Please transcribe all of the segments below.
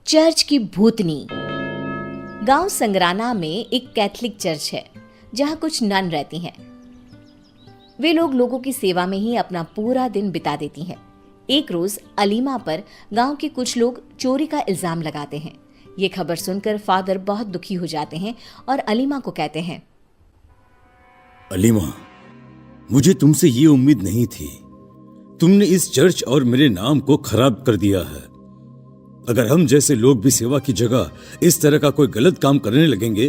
Church की भूतनी। गांव संगराना में एक कैथलिक चर्च है जहां कुछ नन रहती हैं। वे लोगों की सेवा में ही अपना पूरा दिन बिता देती हैं। एक रोज अलीमा पर गांव के कुछ लोग चोरी का इल्जाम लगाते हैं। ये खबर सुनकर फादर बहुत दुखी हो जाते हैं और अलीमा को कहते हैं, अलीमा, मुझे तुमसे ये उम्मीद नहीं थी। तुमने इस चर्च और मेरे नाम को खराब कर दिया है। अगर हम जैसे लोग भी सेवा की जगह इस तरह का कोई गलत काम करने लगेंगे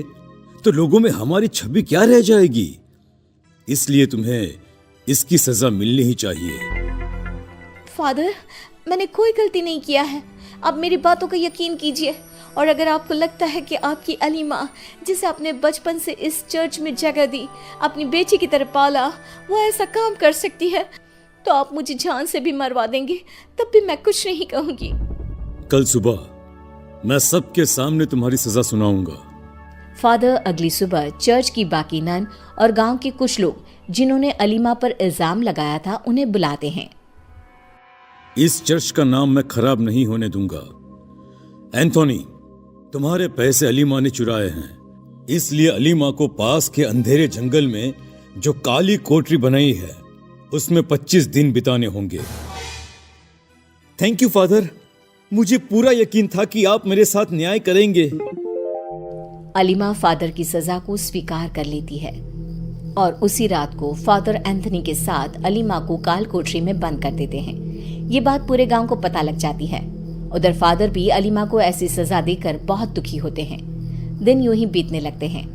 तो लोगों में हमारी छवि क्या रह जाएगी। इसलिए तुम्हें इसकी सजा मिलनी ही चाहिए। फादर, मैंने कोई गलती नहीं किया है। आप मेरी बातों का यकीन कीजिए। और अगर आपको लगता है कि आपकी अलीमा, जिसे आपने बचपन से इस चर्च में जगह दी, अपनी बेटी की तरह पाला, वो ऐसा काम कर सकती है, तो आप मुझे जान से भी मरवा देंगे, तब भी मैं कुछ नहीं कहूंगी। कल सुबह मैं सबके सामने तुम्हारी सजा सुनाऊंगा। फादर अगली सुबह चर्च की बाकी नन और गांव के कुछ लोग जिन्होंने अलीमा पर इल्जाम लगाया था उन्हें बुलाते हैं। इस चर्च का नाम मैं खराब नहीं होने दूंगा। एंथोनी, तुम्हारे पैसे अलीमा ने चुराए हैं, इसलिए अलीमा को पास के अंधेरे जंगल में जो काली कोठरी बनाई है उसमें 25 दिन बिताने होंगे। थैंक यू फादर, मुझे पूरा यकीन था कि आप मेरे साथ न्याय करेंगे। अलीमा फादर की सजा को स्वीकार कर लेती है और उसी रात को फादर एंथनी के साथ अलीमा को काल कोठरी में बंद कर देते हैं। ये बात पूरे गांव को पता लग जाती है। उधर फादर भी अलीमा को ऐसी सजा देकर बहुत दुखी होते हैं। दिन यूं ही बीतने लगते हैं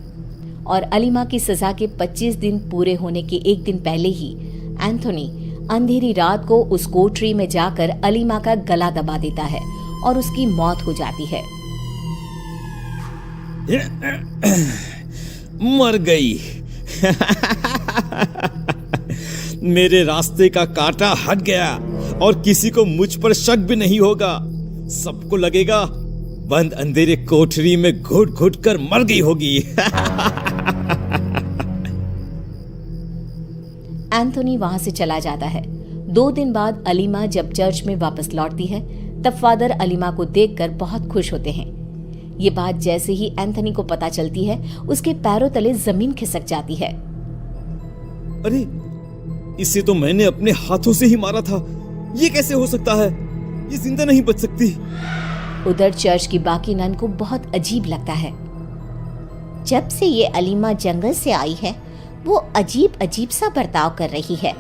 और अलीमा की सजा के 25 दिन पूरे होने के एक दिन पहले ही एंथोनी अंधेरी रात को उस कोठरी में जाकर अलीमा का गला दबा देता है और उसकी मौत हो जाती है। मर गई। मेरे रास्ते का कांटा हट गया और किसी को मुझ पर शक भी नहीं होगा। सबको लगेगा बंद अंधेरे कोठरी में घुट घुट कर मर गई होगी। एंथोनी वहां से चला जाता है। 2 दिन बाद अलीमा जब चर्च में वापस लौटती है तब फादर अलीमा को देखकर बहुत खुश होते हैं। ये बात जैसे ही एंथोनी को पता चलती है उसके पैरों तले जमीन खिसक जाती है। अरे, इसे तो मैंने अपने हाथों से ही मारा था। ये कैसे हो सकता है? ये जिंदा नहीं बच सकती। उधर चर्च की बाकी नन को बहुत अजीब लगता है। जब से ये अलीमा जंगल से आई है वो अजीब अजीब सा बर्ताव कर रही है।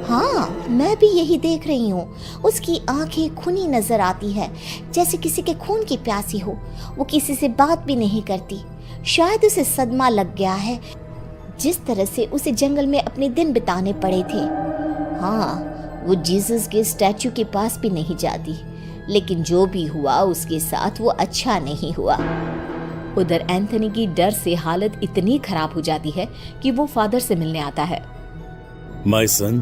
हाँ, मैं भी यही देख रही हूँ। उसकी आंखें खूनी नजर आती है, जैसे किसी के खून की प्यासी हो। वो किसी से बात भी नहीं करती। शायद उसे सदमा लग गया है, जिस तरह से उसे जंगल में अपने दिन बिताने पड़े थे। हाँ, वो जीसस के स्टैचू के पास भी नहीं जाती। लेकिन जो भी हुआ उसके साथ वो अच्छा नहीं हुआ। उधर एंथोनी की डर से हालत इतनी खराब हो जाती है कि वो फादर से मिलने आता है। माय सन,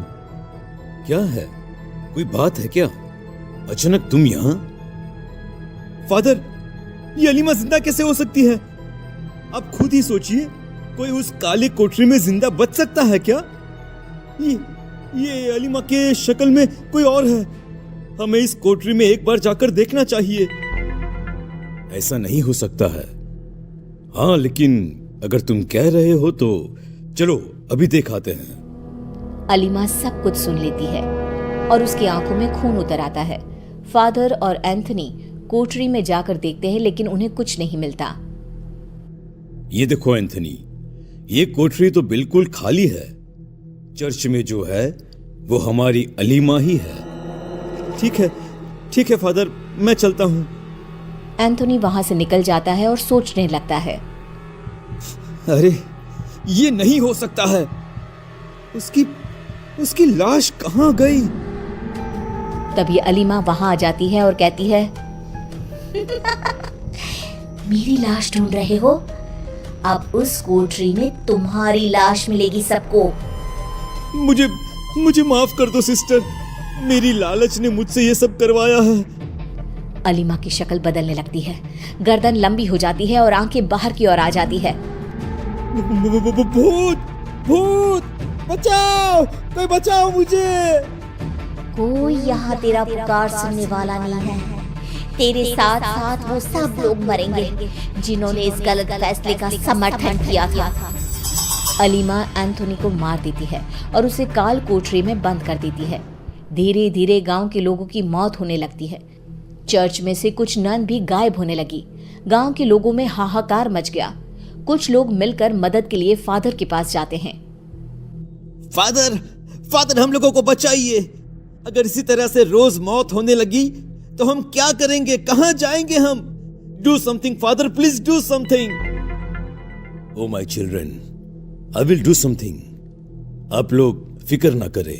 क्या है? कोई बात है क्या? अचानक तुम यहाँ? फादर, ये अलीमा जिंदा कैसे हो सकती है? आप खुद ही सोचिए, कोई उस काली कोठरी में जिंदा बच सकता है क्या? ये अलीमा के शक्ल में कोई और है। हमें इस कोठरी में एक बार जाकर देखना चाहिए। ऐसा नहीं हो सकता है। हाँ, लेकिन अगर तुम कह रहे हो तो चलो अभी दिखाते हैं। अलीमा सब कुछ सुन लेती है और उसकी आंखों में खून उतर आता है। फादर और एंथनी कोठरी में जाकर देखते हैं लेकिन उन्हें कुछ नहीं मिलता। ये देखो एंथनी, ये कोठरी तो बिल्कुल खाली है। चर्च में जो है वो हमारी अलीमा ही है। ठीक है फादर, मैं चलता हूँ। एंथोनी वहां से निकल जाता है और सोचने लगता है, अरे, ये नहीं हो सकता है। उसकी लाश कहाँ गई? तभी अलीमा वहां आ जाती है और कहती है, मेरी लाश ढूंढ रहे हो? अब उस कोठरी में तुम्हारी लाश मिलेगी सबको। मुझे माफ कर दो सिस्टर, मेरी लालच ने मुझसे ये सब करवाया है। अलीमा की शक्ल बदलने लगती है, गर्दन लंबी हो जाती है और आंखें बाहर की ओर आ जाती है। भूत, बचाओ, कोई बचाओ मुझे। कोई यहाँ तेरा पुकार सुनने वाला नहीं है। तेरे साथ साथ वो सब लोग मरेंगे जिन्होंने इस गलत फैसले का समर्थन किया था। अलीमा एंथोनी को मार देती है और उसे काल कोठरी में बंद कर देती है। धीरे धीरे गांव के लोगों की मौत होने लगती है। चर्च में से कुछ नन भी गायब होने लगी। गांव के लोगों में हाहाकार मच गया। कुछ लोग मिलकर मदद के लिए फादर के पास जाते हैं। फादर, फादर हम लोगों को बचाइए। अगर इसी तरह से रोज मौत होने लगी तो हम क्या करेंगे, कहां जाएंगे हम? Do something father, please do something. Oh my children, I will do something. आप लोग फिक्र ना करें।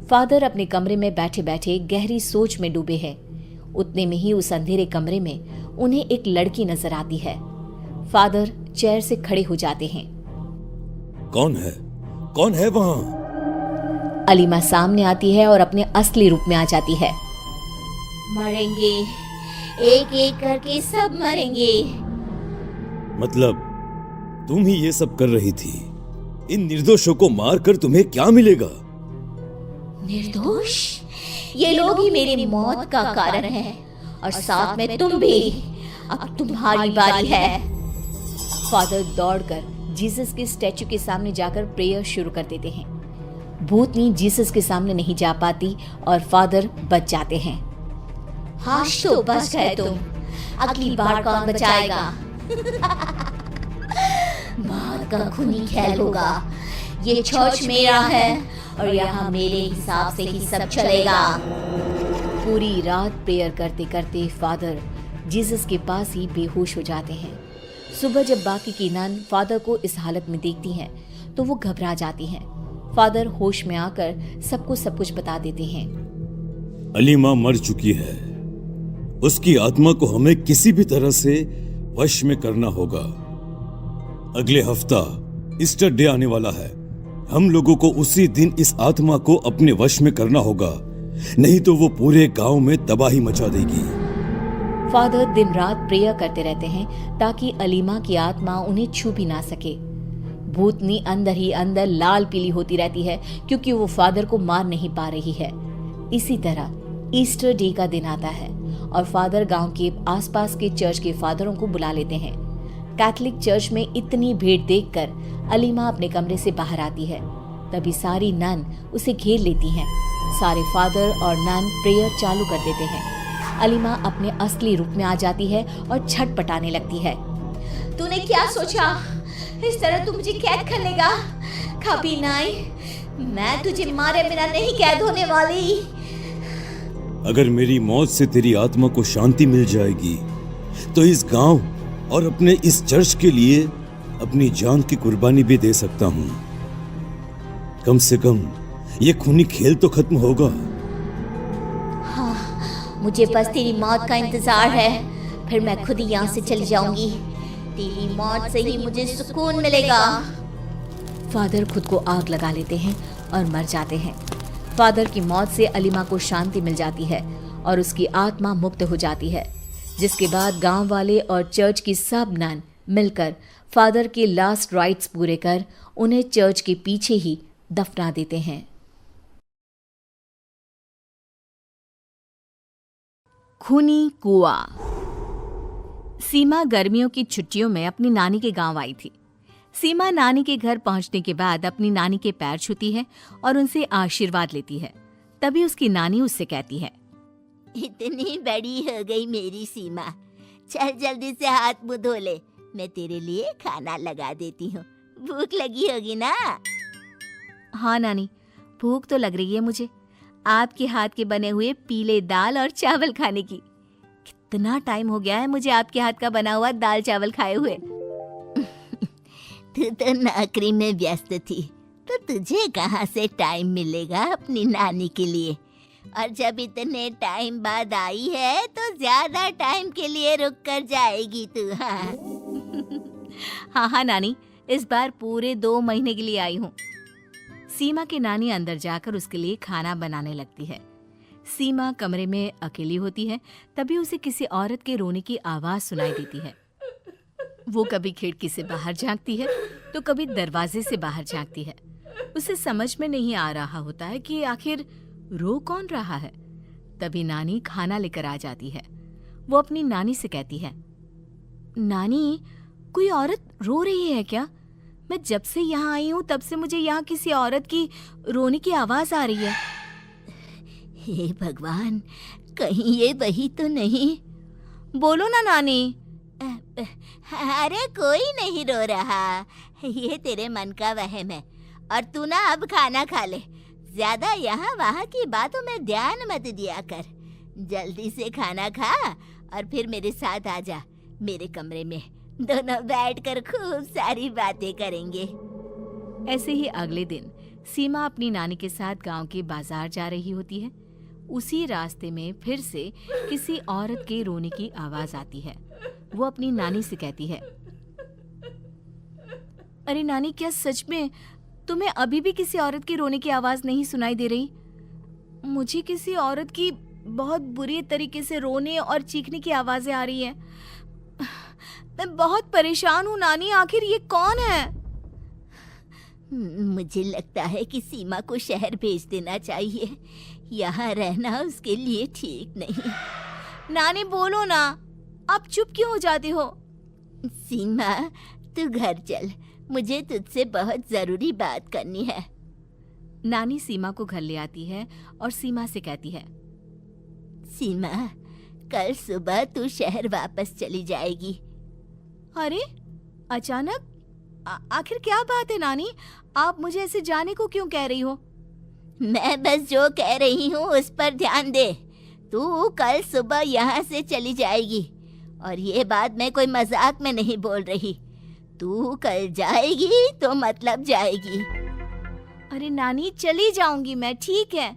फादर अपने कमरे में बैठे बैठे गहरी सोच में डूबे हैं। उतने में ही उस अंधेरे कमरे में उन्हें एक लड़की नजर आती है। फादर चेयर से खड़े हो जाते हैं। कौन है? कौन है वहां? अलीमा सामने आती है और अपने असली रूप में आ जाती है। मरेंगे, एक एक करके सब मरेंगे। मतलब तुम ही ये सब कर रही थी? इन निर्दोषों को मारकर तुम्हें क्या मिलेगा? निर्दोष? ये लोग ही मेरी मौत का कारण हैं और साथ में तुम भी। अब तुम्हारी बारी है। फादर दौड़कर जीसस के स्टैचू के सामने जाकर प्रेयर शुरू कर देते हैं। भूतनी जीसस के सामने नहीं जा पाती और फादर बच जाते हैं। हाश तो बच गए तुम, अगली बार कौन बचाएगा? मौत का खूनी खेल होगा। ये चर्च मेरा है और यहाँ मेरे हिसाब से ही सब चलेगा। पूरी रात प्रेयर करते करते फादर जीसस के पास ही बेहोश हो जाते हैं। सुबह जब बाकी की नन फादर को इस हालत में देखती हैं तो वो घबरा जाती हैं। फादर होश में आकर सबको सब कुछ बता देते हैं। अलीमा मर चुकी है। उसकी आत्मा को हमें किसी भी तरह से वश में करना होगा। अगले हफ्ता ईस्टर डे आने वाला है। हम लोगों को उसी दिन इस आत्मा को अपने वश में करना होगा, नहीं तो वो पूरे गांव में तबाही मचा देगी। फादर दिन रात प्रेयर करते रहते हैं ताकि अलीमा की आत्मा उन्हें छू भी ना सके। भूतनी अंदर ही अंदर लाल पीली होती रहती है क्योंकि वो फादर को मार नहीं पा रही है। इसी तरह ईस्टर डे का दिन आता है और फादर गांव के आसपास के चर्च के फादरों को बुला लेते हैं। कैथोलिक चर्च में इतनी भीड़ देखकर अलीमा अपने कमरे से बाहर आती है। तभी सारी नन उसे घेर लेती हैं। सारे फादर और नन प्रेयर चालू कर देते हैं। अलीमा अपने असली रूप में आ जाती है और छटपटाने लगती है। तूने क्या सोचा? इस तरह तू मुझे कैद कर लेगा? कभी नहीं, मैं तुझे मारे बिना नहीं कैद होने वाली। अगर मेरी मौत से तेरी आत्मा को शांति मिल जाएगी तो इस गांव और अपने इस चर्च के लिए अपनी जान की कुर्बानी भी दे सकता हूं। कम से कम ये खूनी खेल तो खत्म होगा। हाँ, मुझे बस तेरी मौत का इंतजार है, फिर मैं खुद ही यहाँ से चली जाऊंगी। तेरी मौत से ही मुझे सुकून मिलेगा। फादर खुद को आग लगा लेते हैं और मर जाते हैं। फादर की मौत से अलीमा को शांति मिल जाती है और उसकी आत्मा मुक्त हो जाती है, जिसके बाद गांव वाले और चर्च की सब नन मिलकर फादर के लास्ट राइट्स पूरे कर उन्हें चर्च के पीछे ही दफना देते हैं। खूनी कुआं। सीमा गर्मियों की छुट्टियों में अपनी नानी के गांव आई थी। सीमा नानी के घर पहुंचने के बाद अपनी नानी के पैर छूती है और उनसे आशीर्वाद लेती है। तभी उसकी नानी उससे कहती है, इतनी बड़ी हो गई मेरी सीमा, चल जल्दी से हाथ मुंह धो ले, मैं तेरे लिए खाना लगा देती हूँ। भूख लगी होगी ना? हाँ नानी, भूख तो लग रही है मुझे। आपके हाथ के बने हुए पीले दाल और चावल खाने की। कितना टाइम हो गया है मुझे आपके हाथ का बना हुआ दाल चावल खाए हुए। तू तो नौकरी में व्यस्त थी, तो तुझे कहाँ से टाइम मिलेगा अपनी नानी के लिए? और जब इतने टाइम बाद आई है तो ज्यादा टाइम के लिए रुक कर जाएगी तू। हाँ हाँ नानी, इस बार पूरे 2 महीने के लिए आई हूँ। सीमा की नानी अंदर जाकर उसके लिए खाना बनाने लगती है। सीमा कमरे में अकेली होती है। तभी उसे किसी औरत के रोने की आवाज सुनाई देती है। वो कभी खिड़की से बाहर झांकती है तो कभी दरवाजे से बाहर झांकती है। उसे समझ में नहीं आ रहा होता है कि आखिर रो कौन रहा है। तभी नानी खाना लेकर आ जाती है। वो अपनी नानी से कहती है, नानी, कोई औरत रो रही है क्या? मैं जब से यहाँ आई हूँ तब से मुझे यहाँ किसी औरत की रोने की आवाज आ रही है। हे भगवान, कहीं ये वही तो नहीं? बोलो ना नानी। अरे कोई नहीं रो रहा, ये तेरे मन का वहम है। और तू ना अब खाना खा ले, ज्यादा यहाँ वहाँ की बातों में ध्यान मत दिया कर। जल्दी से खाना खा और फिर मेरे साथ आ जा मेरे कमरे में, दोनों बैठकर खूब सारी बातें करेंगे। ऐसे ही अगले दिन सीमा अपनी नानी के साथ गांव के बाजार जा रही होती है। उसी रास्ते में फिर से किसी औरत के रोने की आवाज आती है। वो अपनी नानी से कहती है, अरे नानी, क्या सच में तुम्हें अभी भी किसी औरत की रोने की आवाज नहीं सुनाई दे रही? मुझे किसी औरत की बहुत बुरी तरीके से रोने और चीखने की आवाजें आ रही हैं। मैं बहुत परेशान हूँ नानी, आखिर ये कौन है? मुझे लगता है कि सीमा को शहर भेज देना चाहिए, यहाँ रहना उसके लिए ठीक नहीं। नानी बोलो ना, आप चुप क्यों हो जाते हो? सीमा, तू घर चल, मुझे तुझसे बहुत जरूरी बात करनी है। नानी सीमा को घर ले आती है और सीमा से कहती है, सीमा, कल सुबह तू शहर वापस चली जाएगी। अरे अचानक? आखिर क्या बात है नानी? आप मुझे ऐसे जाने को क्यों कह रही हो? मैं बस जो कह रही हूँ उस पर ध्यान दे। तू कल सुबह यहाँ से चली जाएगी, और ये बात मैं कोई मजाक में नहीं बोल रही। तू कल जाएगी तो मतलब जाएगी। अरे नानी, चली जाऊंगी मैं, ठीक है,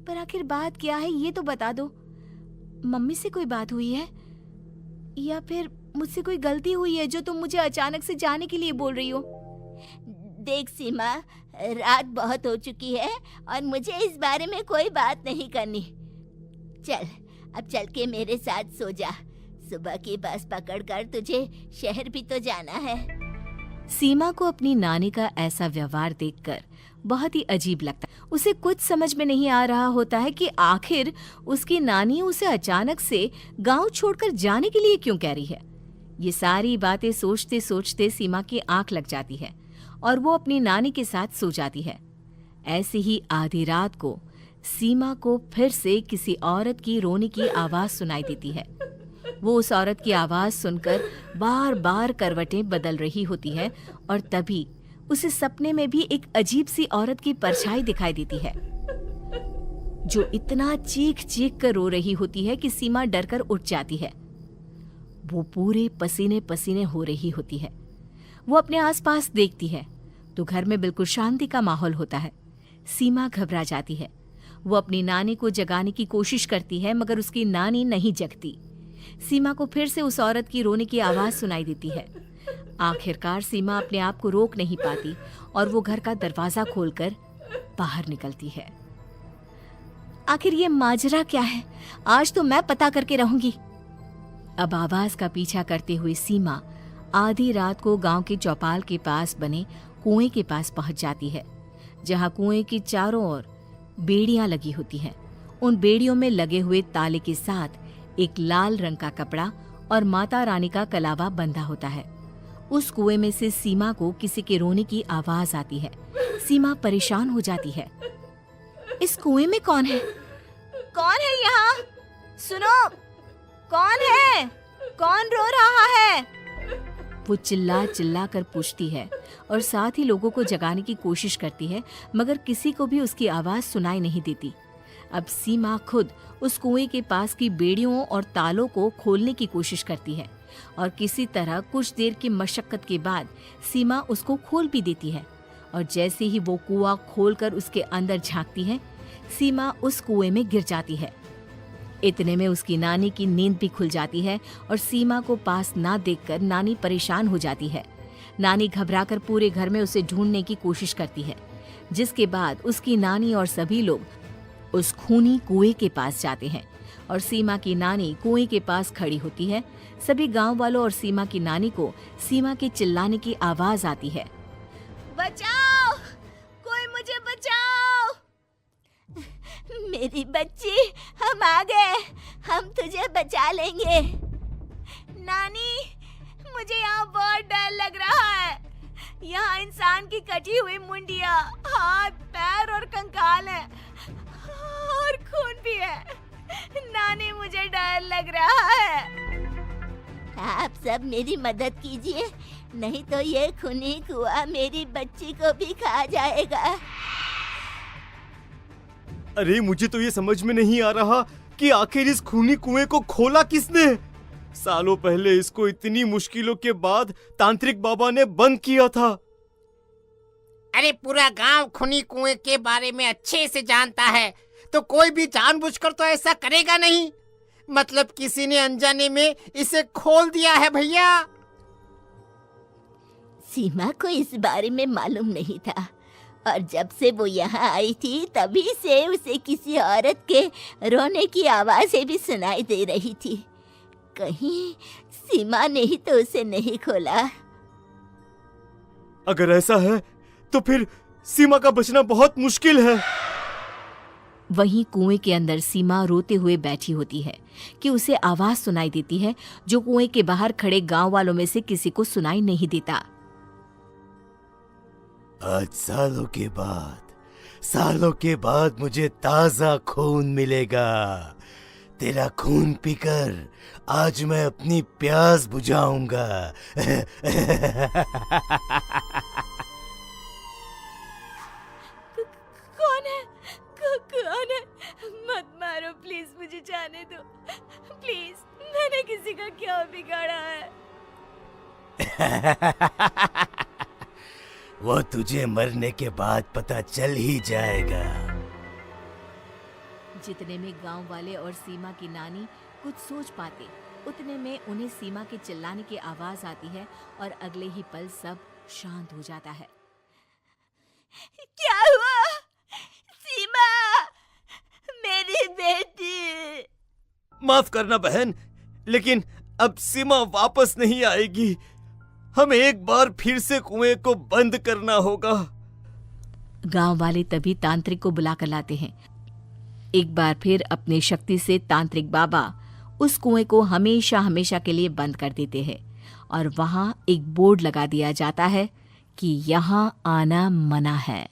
पर आखिर बात क्या है ये तो बता दो। मम्मी से कोई बात हुई है या फिर मुझसे कोई गलती हुई है जो तुम मुझे अचानक से जाने के लिए बोल रही हो? देख सीमा, रात बहुत हो चुकी है और मुझे इस बारे में कोई बात नहीं करनी। चल, अब चल के मेरे साथ सो जा। सुबह की बस पकड़कर तुझे शहर भी तो जाना है। सीमा को अपनी नानी का ऐसा व्यवहार देखकर बहुत ही अजीब लगता है। उसे कुछ समझ में नहीं आ रहा होता है कि आखिर उसकी नानी उसे अचानक से गांव छोड़कर जाने के लिए क्यों कह रही है। ये सारी बातें सोचते सोचते सीमा की आंख लग जाती है और वो अपनी नानी के साथ सो जाती है। ऐसे ही आधी रात को सीमा को फिर से किसी औरत की रोने की आवाज सुनाई देती है। वो उस औरत की आवाज सुनकर बार बार करवटें बदल रही होती है और तभी उसे सपने में भी एक अजीब सी औरत की परछाई दिखाई देती है, जो इतना चीख चीख कर रो रही होती है कि सीमा डरकर उठ जाती है। वो पूरे पसीने पसीने हो रही होती है। वो अपने आसपास देखती है तो घर में बिल्कुल शांति का माहौल होता है। सीमा घबरा जाती है। वो अपनी नानी को जगाने की कोशिश करती है मगर उसकी नानी नहीं जगती। सीमा को फिर से उस औरत की रोने की आवाज सुनाई देती है। आखिरकार सीमा अपने आप को रोक नहीं पाती और वो घर का दरवाजा खोलकर बाहर निकलती है। आखिर ये माजरा क्या है? आज तो मैं पता करके रहूंगी। अब आवाज का पीछा करते हुए सीमा आधी रात को गांव के चौपाल के पास बने कुएं के पास पहुंच जाती है, जहां कुएं की चारों ओर बेड़ियां लगी होती हैं। उन बेड़ियों में लगे हुए ताले के साथ एक लाल रंग का कपड़ा और माता रानी का कलावा बंधा होता है। उस कुएं में से सीमा को किसी के रोने की आवाज आती है। सीमा परेशान हो जाती है। इस कुएं में कौन है? कौन है यहाँ? सुनो, कौन है? कौन रो रहा है? वो चिल्ला चिल्ला कर पूछती है और साथ ही लोगों को जगाने की कोशिश करती है, मगर किसी को भी उसकी आवाज सुनाई नहीं देती। अब सीमा खुद उस कुएं के पास की बेड़ियों और तालों को खोलने की कोशिश करती है और किसी तरह कुछ देर की मशक्कत के बाद सीमा उसको खोल भी देती है। और जैसे ही वो कुआं खोलकर उसके अंदर झांकती है, सीमा उस कुएं में गिर जाती है। इतने में उसकी नानी की नींद भी खुल जाती है और सीमा को पास ना देखकर नानी परेशान हो जाती है। नानी घबराकर पूरे घर में उसे ढूंढने की कोशिश करती है, जिसके बाद उसकी नानी और सभी लोग उस खूनी कुएं के पास जाते हैं और सीमा की नानी कुएं के पास खड़ी होती है। सभी गांव वालों और सीमा की नानी को सीमा के चिल्लाने की आवाज आती है, बचाओ, कोई मुझे बचाओ, मेरी बच्ची, हम आ गए। हम तुझे बचा लेंगे। नानी, मुझे यहाँ बहुत डर लग रहा है। यहाँ इंसान की कटी हुई मुंडिया, हाथ, पैर और कंकाल है और खून भी है। नानी, मुझे डर लग रहा है। आप सब मेरी मदद कीजिए, नहीं तो ये खूनी कुआं मेरी बच्ची को भी खा जाएगा। अरे मुझे तो ये समझ में नहीं आ रहा कि आखिर इस खूनी कुएं को खोला किसने। सालों पहले इसको इतनी मुश्किलों के बाद तांत्रिक बाबा ने बंद किया था। अरे पूरा गांव खूनी कुएं के बारे में अच्छे से जानता है, तो कोई भी जानबूझकर तो ऐसा करेगा नहीं। मतलब किसी ने अनजाने में इसे खोल दिया है भैया। सीमा को इस बारे में मालूम नहीं था और जब से वो यहाँ आई थी तभी से उसे किसी औरत के रोने की आवाज़ें भी सुनाई दे रही थी। कहीं सीमा ने ही तो उसे नहीं खोला। अगर ऐसा है तो फिर सीमा का बचना बहुत मुश्किल है। वहीं कुएं के अंदर सीमा रोते हुए बैठी होती है कि उसे आवाज सुनाई देती है जो कुएं के बाहर खड़े गांव वालों में से किसी को सुनाई नहीं देता। आज सालों के बाद मुझे ताजा खून मिलेगा। तेरा खून पीकर आज मैं अपनी प्यास बुझाऊंगा। कौन है? मत मारो प्लीज, मुझे जाने दो प्लीज। मैंने किसी का क्या बिगाड़ा है? वो तुझे मरने के बाद पता चल ही जाएगा। जितने में गांव वाले और सीमा की नानी कुछ सोच पाते, उतने में उन्हें सीमा के चिल्लाने की आवाज आती है और अगले ही पल सब शांत हो जाता है। क्या हुआ? सीमा, मेरी बेटी। माफ करना बहन, लेकिन अब सीमा वापस नहीं आएगी। हमें एक बार फिर से कुएं को बंद करना होगा। गांव वाले तभी तांत्रिक को बुलाकर लाते हैं। एक बार फिर अपनी शक्ति से तांत्रिक बाबा उस कुएं को हमेशा हमेशा के लिए बंद कर देते हैं और वहां एक बोर्ड लगा दिया जाता है कि यहाँ आना मना है।